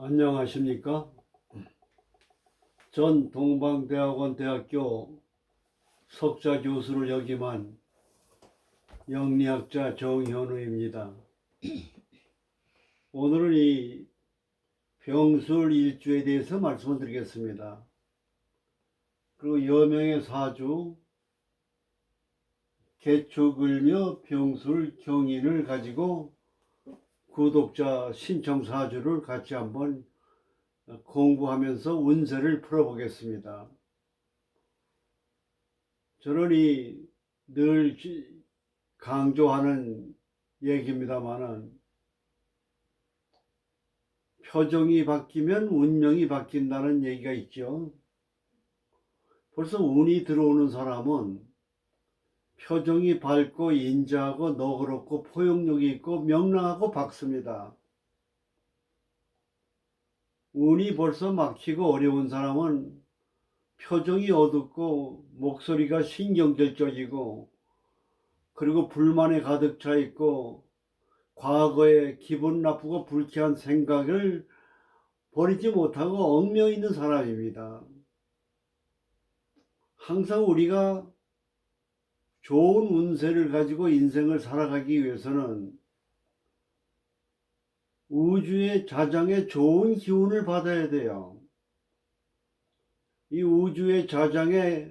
안녕하십니까? 전 동방대학원 대학교 석좌 교수를 역임한 영리학자 정현우입니다. 오늘은 이 병술 일주에 대해서 말씀을 드리겠습니다. 그리고 여명의 사주, 개축을며 병술 경인을 가지고 구독자 신청 사주를 같이 한번 공부하면서 운세를 풀어보겠습니다. 저는 늘 강조하는 얘기입니다만은 표정이 바뀌면 운명이 바뀐다는 얘기가 있죠. 벌써 운이 들어오는 사람은 표정이 밝고 인자하고 너그럽고 포용력이 있고 명랑하고 밝습니다. 운이 벌써 막히고 어려운 사람은 표정이 어둡고 목소리가 신경질적이고 그리고 불만에 가득 차 있고 과거에 기분 나쁘고 불쾌한 생각을 버리지 못하고 얽매여 있는 사람입니다. 항상 우리가 좋은 운세를 가지고 인생을 살아가기 위해서는 우주의 자장의 좋은 기운을 받아야 돼요. 이 우주의 자장에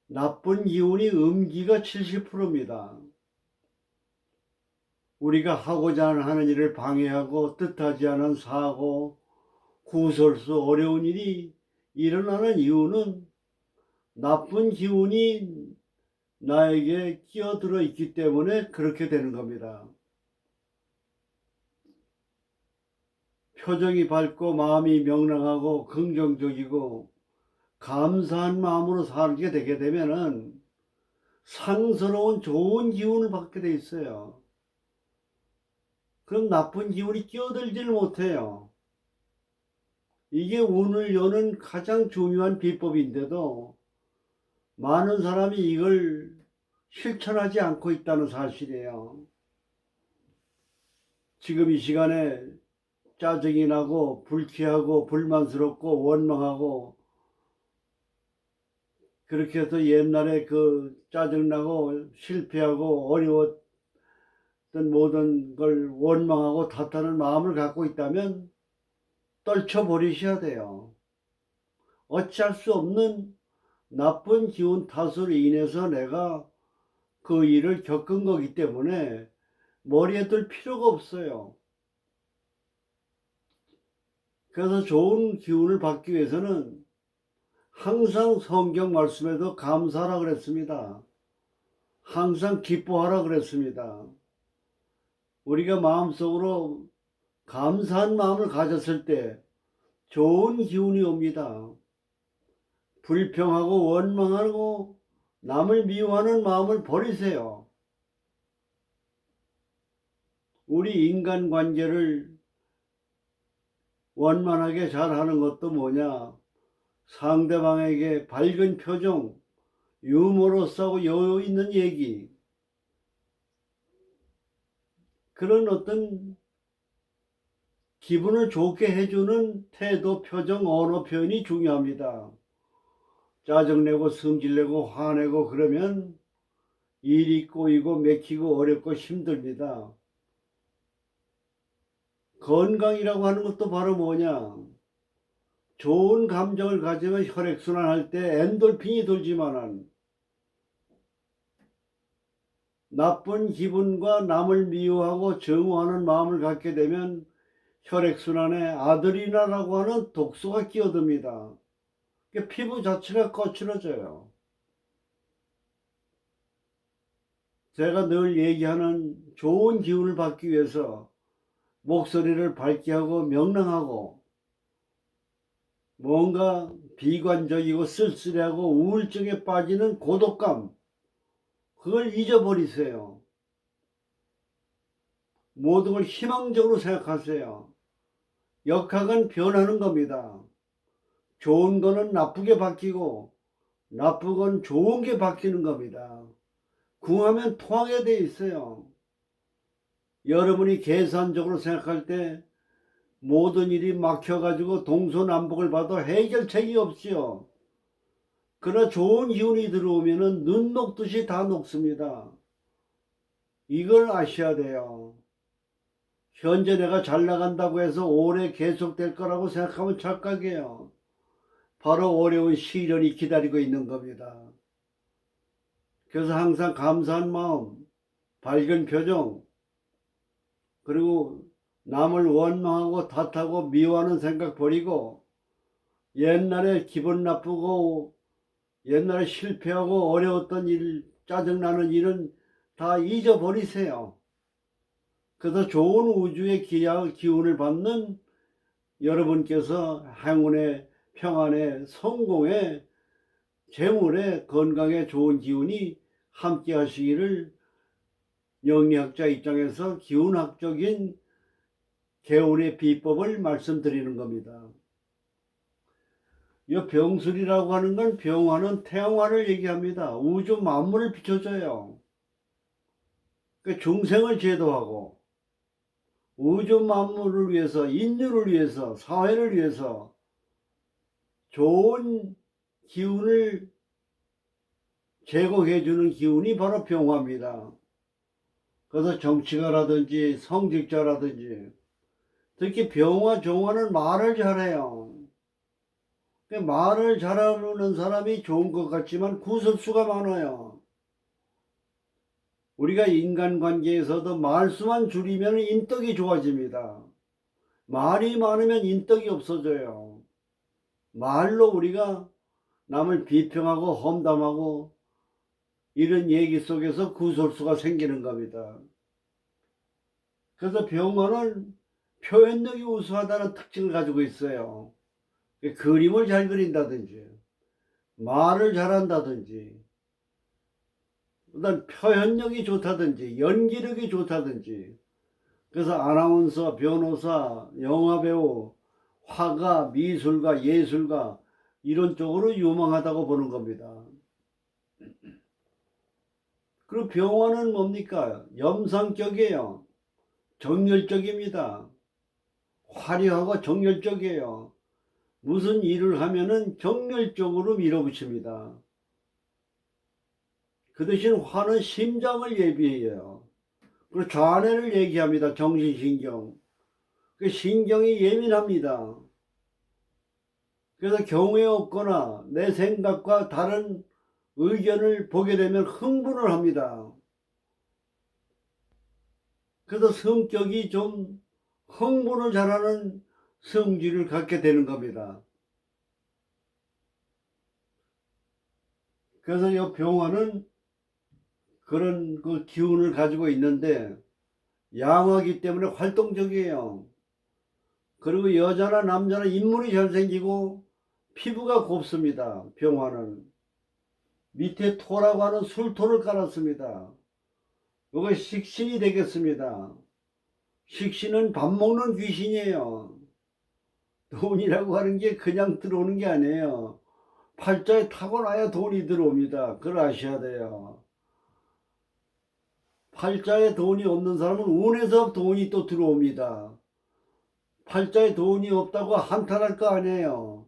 나쁜 기운이 음기가 70%입니다. 우리가 하고자 하는 일을 방해하고 뜻하지 않은 사고, 구설수, 어려운 일이 일어나는 이유는 나쁜 기운이 나에게 끼어들어 있기 때문에 그렇게 되는 겁니다. 표정이 밝고 마음이 명랑하고 긍정적이고 감사한 마음으로 살게 되게 되면은 상스러운 좋은 기운을 받게 돼 있어요. 그럼 나쁜 기운이 끼어들지를 못해요. 이게 운을 여는 가장 중요한 비법인데도 많은 사람이 이걸 실천하지 않고 있다는 사실이에요. 지금 이 시간에 짜증이 나고 불쾌하고 불만스럽고 원망하고 그렇게 해서 옛날에 그 짜증나고 실패하고 어려웠던 모든 걸 원망하고 탓하는 마음을 갖고 있다면 떨쳐버리셔야 돼요. 어찌할 수 없는 나쁜 기운 탓으로 인해서 내가 그 일을 겪은 거기 때문에 머리에 들 필요가 없어요. 그래서 좋은 기운을 받기 위해서는 항상 성경 말씀에도 감사하라 그랬습니다. 항상 기뻐하라 그랬습니다. 우리가 마음속으로 감사한 마음을 가졌을 때 좋은 기운이 옵니다. 불평하고 원망하고 남을 미워하는 마음을 버리세요. 우리 인간관계를 원만하게 잘하는 것도 뭐냐? 상대방에게 밝은 표정, 유머러스하고 여유 있는 얘기, 그런 어떤 기분을 좋게 해주는 태도, 표정, 언어 표현이 중요합니다. 짜증내고 성질내고 화내고 그러면 일이 꼬이고 맥히고 어렵고 힘듭니다. 건강이라고 하는 것도 바로 뭐냐? 좋은 감정을 가지면 혈액순환할 때 엔돌핀이 돌지만은 나쁜 기분과 남을 미워하고 정오하는 마음을 갖게 되면 혈액순환에 아드리나라고 하는 독소가 끼어듭니다. 피부 자체가 거칠어져요. 제가 늘 얘기하는 좋은 기운을 받기 위해서 목소리를 밝게 하고 명랑하고 뭔가 비관적이고 쓸쓸해하고 우울증에 빠지는 고독감, 그걸 잊어버리세요. 모든 걸 희망적으로 생각하세요. 역학은 변하는 겁니다. 좋은 거는 나쁘게 바뀌고 나쁜 건 좋은 게 바뀌는 겁니다. 궁하면 통하게 돼 있어요. 여러분이 계산적으로 생각할 때 모든 일이 막혀가지고 동서남북을 봐도 해결책이 없지요. 그러나 좋은 기운이 들어오면은 눈 녹듯이 다 녹습니다. 이걸 아셔야 돼요. 현재 내가 잘 나간다고 해서 오래 계속될 거라고 생각하면 착각이에요. 바로 어려운 시련이 기다리고 있는 겁니다. 그래서 항상 감사한 마음, 밝은 표정, 그리고 남을 원망하고 탓하고 미워하는 생각 버리고 옛날에 기분 나쁘고 옛날에 실패하고 어려웠던 일, 짜증나는 일은 다 잊어버리세요. 그래서 좋은 우주의 기운을 받는 여러분께서 행운의 평안의 성공의 재물의 건강에 좋은 기운이 함께 하시기를 영리학자 입장에서 기운학적인 개운의 비법을 말씀드리는 겁니다. 이 병술이라고 하는 건 병화는 태양화를 얘기합니다. 우주 만물을 비춰줘요. 중생을 제도하고 우주 만물을 위해서, 인류를 위해서, 사회를 위해서 좋은 기운을 제공해주는 기운이 바로 병화입니다. 그래서 정치가라든지 성직자라든지 특히 병화, 종화는 말을 잘해요. 말을 잘하는 사람이 좋은 것 같지만 구설수가 많아요. 우리가 인간관계에서도 말수만 줄이면 인덕이 좋아집니다. 말이 많으면 인덕이 없어져요. 말로 우리가 남을 비평하고 험담하고 이런 얘기 속에서 구설수가 생기는 겁니다. 그래서 병화는 표현력이 우수하다는 특징을 가지고 있어요. 그림을 잘 그린다든지 말을 잘한다든지 일단 표현력이 좋다든지 연기력이 좋다든지 그래서 아나운서, 변호사, 영화배우, 화가, 미술가, 예술가 이런 쪽으로 유망하다고 보는 겁니다. 그리고 병화는 뭡니까? 염상격이에요. 정열적입니다. 화려하고 정열적이에요. 무슨 일을 하면은 정열적으로 밀어붙입니다. 그 대신 화는 심장을 예비해요. 그리고 좌뇌를 얘기합니다. 정신신경. 그 신경이 예민합니다. 그래서 경우에 없거나 내 생각과 다른 의견을 보게 되면 흥분을 합니다. 그래서 성격이 좀 흥분을 잘하는 성질을 갖게 되는 겁니다. 그래서 이 병화는 그런 그 기운을 가지고 있는데 양화기 때문에 활동적이에요. 그리고 여자나 남자나 인물이 잘생기고 피부가 곱습니다. 병화는 밑에 토라고 하는 술토를 깔았습니다. 이거 식신이 되겠습니다. 식신은 밥 먹는 귀신이에요. 돈이라고 하는 게 그냥 들어오는 게 아니에요. 팔자에 타고나야 돈이 들어옵니다. 그걸 아셔야 돼요. 팔자에 돈이 없는 사람은 운에서 돈이 또 들어옵니다. 팔자에 돈이 없다고 한탄할 거 아니에요.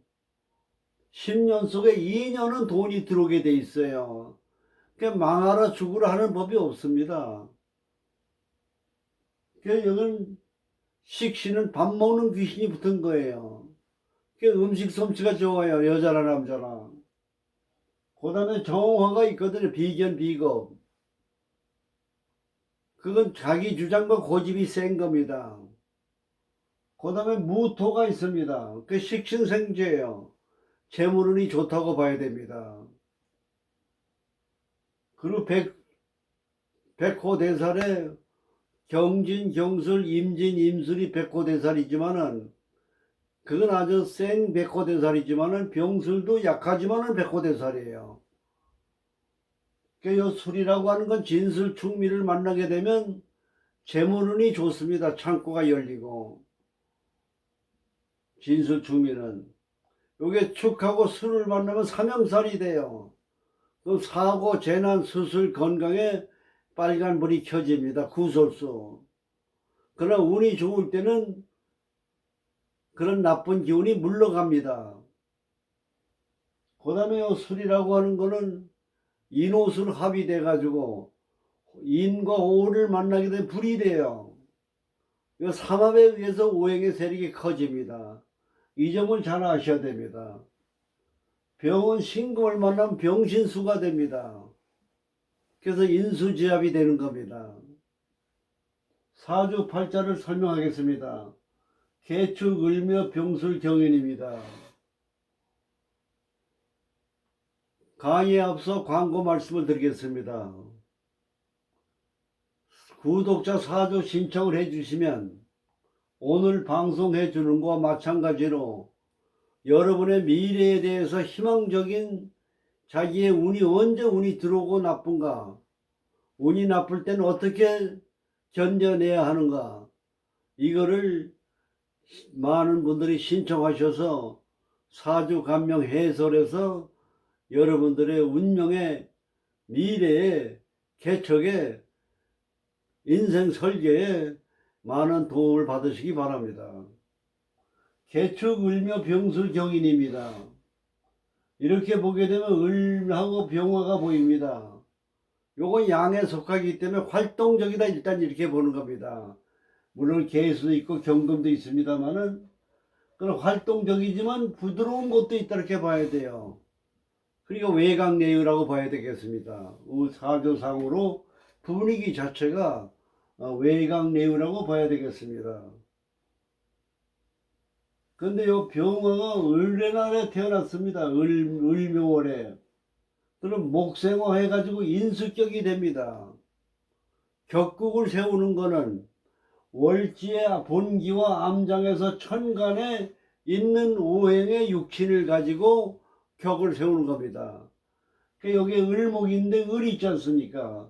10년 속에 2년은 돈이 들어오게 돼 있어요. 망하라 죽으라 하는 법이 없습니다. 여기는 식신은 밥 먹는 귀신이 붙은 거예요. 음식 솜씨가 좋아요. 여자나 남자나. 그 다음에 정화가 있거든요. 비견, 비겁. 그건 자기 주장과 고집이 센 겁니다. 그 다음에 무토가 있습니다. 그 식신생재예요. 재물운이 좋다고 봐야 됩니다. 그리고 백호대살에 경진, 경술, 임진, 임술이 백호대살이지만은 그건 아주 센 백호대살이지만은 병술도 약하지만은 백호대살이에요. 이 술이라고 하는 건 진술충미를 만나게 되면 재물운이 좋습니다. 창고가 열리고 진술충미는 요게 축하고 술을 만나면 삼형살이 돼요. 그 사고, 재난, 수술, 건강에 빨간불이 켜집니다. 구설수. 그러나 운이 좋을 때는 그런 나쁜 기운이 물러갑니다. 그 다음에 술이라고 하는 거는 인오술 합이 돼가지고 인과 오를 만나게 되면 불이 돼요. 이 삼합에 의해서 오행의 세력이 커집니다. 이 점을 잘 아셔야 됩니다. 병은 신금을 만나면 병신수가 됩니다. 그래서 인수지합이 되는 겁니다. 사주팔자를 설명하겠습니다. 개축, 을묘, 병술, 경인입니다. 강의에 앞서 광고 말씀을 드리겠습니다. 구독자 사주 신청을 해주시면 오늘 방송해 주는 것과 마찬가지로 여러분의 미래에 대해서 희망적인 자기의 운이 언제 운이 들어오고 나쁜가, 운이 나쁠 때는 어떻게 견뎌내야 하는가, 이거를 많은 분들이 신청하셔서 사주 감명 해설해서 여러분들의 운명의 미래의 개척에 인생 설계에 많은 도움을 받으시기 바랍니다. 개축, 을묘, 병술, 경인입니다. 이렇게 보게 되면 을하고 병화가 보입니다. 요건 양에 속하기 때문에 활동적이다, 일단 이렇게 보는 겁니다. 물론 개수도 있고 경금도 있습니다만은 그런 활동적이지만 부드러운 것도 있다, 이렇게 봐야 돼요. 그리고 외강내유라고 봐야 되겠습니다. 사조상으로 분위기 자체가 외강내유라고 봐야 되겠습니다. 근데 요 병화가 을레날에 태어났습니다. 을묘월에. 그럼 목생화 해가지고 인수격이 됩니다. 격국을 세우는 거는 월지의 본기와 암장에서 천간에 있는 오행의 육친을 가지고 격을 세우는 겁니다. 여기에 을목인데 을이 있지 않습니까?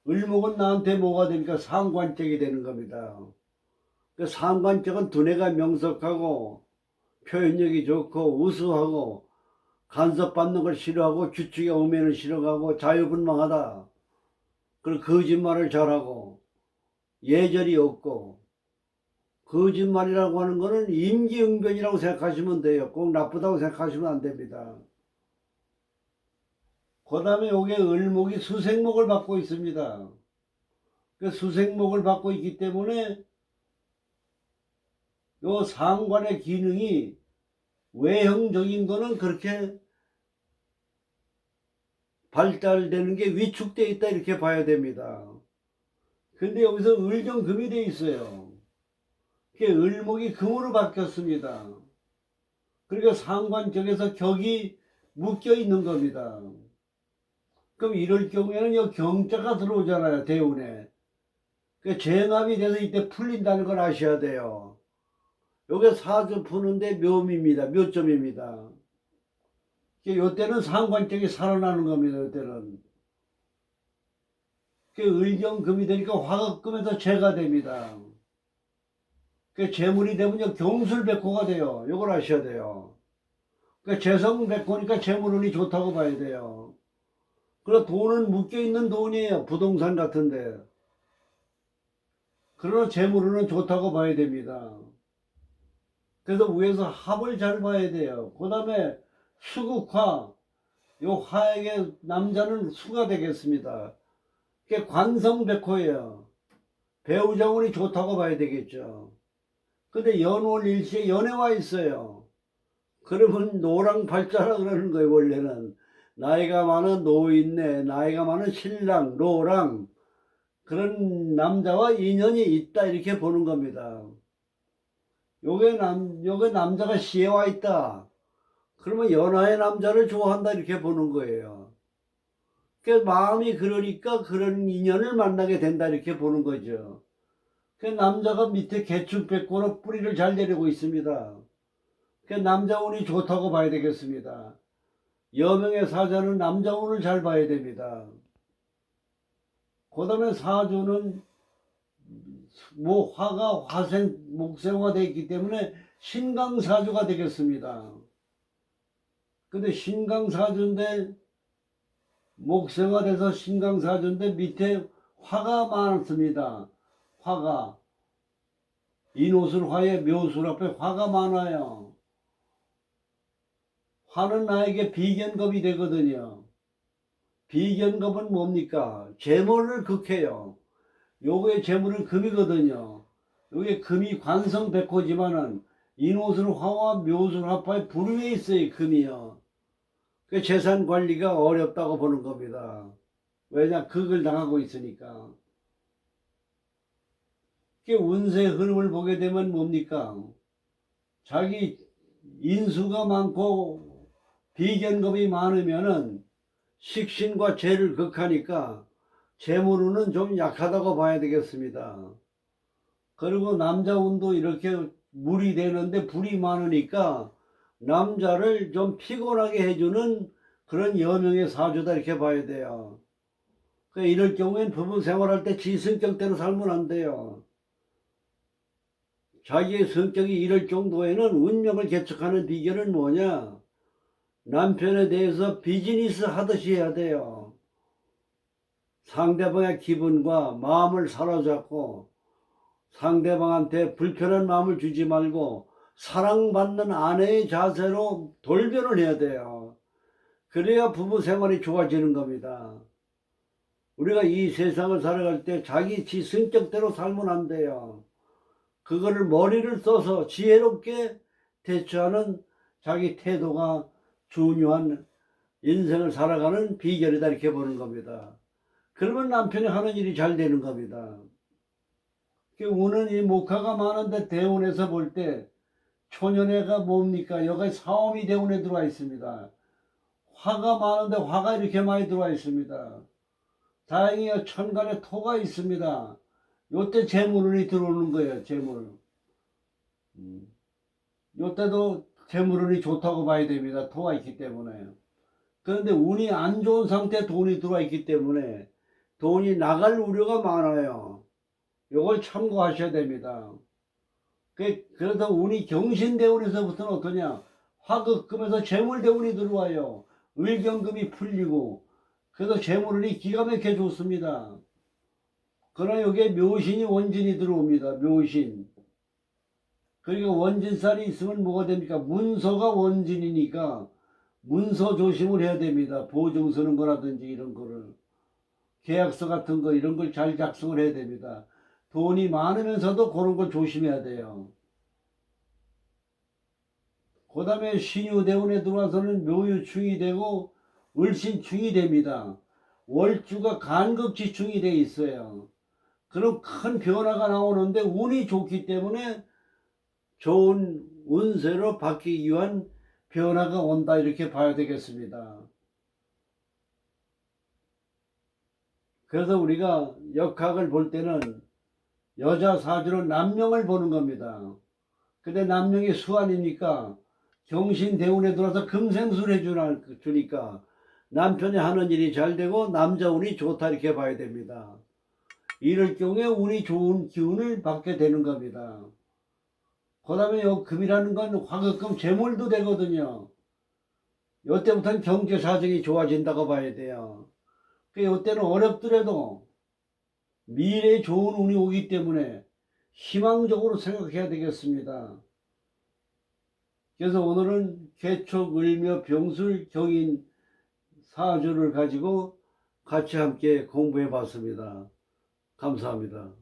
을목은 나한테 뭐가 되니까 상관적이 되는 겁니다. 상관적은 두뇌가 명석하고 표현력이 좋고 우수하고 간섭받는 걸 싫어하고 규칙에 오면은 싫어하고 자유분방하다. 그리고 거짓말을 잘하고 예절이 없고, 거짓말이라고 하는 거는 임기응변이라고 생각하시면 돼요. 꼭 나쁘다고 생각하시면 안 됩니다. 그 다음에 여기에 을목이 수생목을 받고 있습니다. 그 수생목을 받고 있기 때문에 요 상관의 기능이 외형적인 거는 그렇게 발달되는 게 위축되어 있다, 이렇게 봐야 됩니다. 근데 여기서 을경금이 되어 있어요. 그게 을목이 금으로 바뀌었습니다. 그러니까 상관 쪽에서 격이 묶여 있는 겁니다. 그럼 이럴 경우에는 이 경자가 들어오잖아요, 대운에. 그 재납이 돼서 이때 풀린다는 걸 아셔야 돼요. 요게 사주 푸는데 묘미입니다. 묘점입니다. 요때는 상관적이 살아나는 겁니다. 요때는. 을경금이 되니까 화극금에서 재가 됩니다. 재물이 되면 경술백호가 돼요. 요걸 아셔야 돼요. 재성백호니까 재물운이 좋다고 봐야 돼요. 그러나 돈은 묶여있는 돈이에요. 부동산 같은데. 그러나 재물운은 좋다고 봐야 됩니다. 그래서 위에서 합을 잘 봐야 돼요. 그 다음에 수국화, 요 화에게 남자는 수가 되겠습니다. 그게 관성백호예요. 배우자운이 좋다고 봐야 되겠죠. 근데 연월일시에 연애와 있어요. 그러면 노랑발자라 그러는 거예요. 원래는 나이가 많은 노인네, 나이가 많은 신랑, 노랑, 그런 남자와 인연이 있다, 이렇게 보는 겁니다. 요게 남자가 시에 와 있다. 그러면 연하의 남자를 좋아한다, 이렇게 보는 거예요. 마음이 그러니까 그런 인연을 만나게 된다, 이렇게 보는 거죠. 남자가 밑에 개축백호로 뿌리를 잘 내리고 있습니다. 남자 운이 좋다고 봐야 되겠습니다. 여명의 사자는 남자 운을 잘 봐야 됩니다. 그 다음에 사주는 화가 목생화가 되어 있기 때문에 신강사주가 되겠습니다. 근데 신강사주인데 목생화돼서 신강사주인데 밑에 화가 많습니다. 화가 인호술화의 묘술 앞에 화가 많아요. 화는 나에게 비견겁이 되거든요. 비견겁은 뭡니까? 재물을 극해요. 요거의 재물은 금이거든요. 요게 금이 관성백호지만은 인호술화와 묘술화파의 불위에 있어요. 금이요. 그 재산 관리가 어렵다고 보는 겁니다. 왜냐? 극을 당하고 있으니까. 운세의 흐름을 보게 되면 뭡니까? 자기 인수가 많고 비견겁이 많으면은 식신과 재를 극하니까 재물운은 좀 약하다고 봐야 되겠습니다. 그리고 남자 운도 이렇게 물이 되는데 불이 많으니까 남자를 좀 피곤하게 해주는 그런 여명의 사주다 이렇게 봐야 돼요. 이럴 경우엔 부부 생활할 때 지 성격대로 살면 안 돼요. 자기의 성격이 이럴 정도에는 운명을 개척하는 비결은 뭐냐? 남편에 대해서 비즈니스 하듯이 해야 돼요. 상대방의 기분과 마음을 사로잡고 상대방한테 불편한 마음을 주지 말고 사랑받는 아내의 자세로 돌변을 해야 돼요. 그래야 부부 생활이 좋아지는 겁니다. 우리가 이 세상을 살아갈 때 자기 지 성격대로 살면 안 돼요. 그거를 머리를 써서 지혜롭게 대처하는 자기 태도가 중요한 인생을 살아가는 비결이다 이렇게 보는 겁니다. 그러면 남편이 하는 일이 잘 되는 겁니다. 운은 이 목화가 많은데 대운에서 볼 때 초년에가 뭡니까? 여기 사오미 대운에 들어와 있습니다. 화가 많은데 화가 이렇게 많이 들어와 있습니다. 다행히 천간에 토가 있습니다. 요때 재물운이 들어오는 거예요. 재물. 요때도 재물운이 좋다고 봐야 됩니다. 토가 있기 때문에. 그런데 운이 안 좋은 상태에 돈이 들어와 있기 때문에 돈이 나갈 우려가 많아요. 요걸 참고하셔야 됩니다. 그래서 운이 경신대운에서부터는 어떠냐? 화극금에서 재물대운이 들어와요. 을경금이 풀리고 그래서 재물운이 기가 막히게 좋습니다. 그러나 여기에 묘신이 원진이 들어옵니다. 묘신. 그러니까 원진살이 있으면 뭐가 됩니까? 문서가 원진이니까 문서 조심을 해야 됩니다. 보증 서는 거라든지 이런 거를. 계약서 같은 거 이런 걸 잘 작성을 해야 됩니다. 돈이 많으면서도 그런 걸 조심해야 돼요. 그 다음에 신유대운에 들어와서는 묘유충이 되고 을신충이 됩니다. 월주가 간극지충이 돼 있어요. 그럼 큰 변화가 나오는데 운이 좋기 때문에 좋은 운세로 바뀌기 위한 변화가 온다 이렇게 봐야 되겠습니다. 그래서 우리가 역학을 볼 때는 여자 사주로 남명을 보는 겁니다. 근데 남명이 수완이니까 경신대운에 들어와서 금생술 해주니까 남편이 하는 일이 잘 되고 남자 운이 좋다 이렇게 봐야 됩니다. 이럴 경우에 운이 좋은 기운을 받게 되는 겁니다. 그 다음에 금이라는 건 화급금 재물도 되거든요. 이때부터는 경제 사정이 좋아진다고 봐야 돼요. 이때는 어렵더라도 미래에 좋은 운이 오기 때문에 희망적으로 생각해야 되겠습니다. 그래서 오늘은 개촉, 을묘, 병술, 경인 사주를 가지고 같이 함께 공부해 봤습니다. 감사합니다.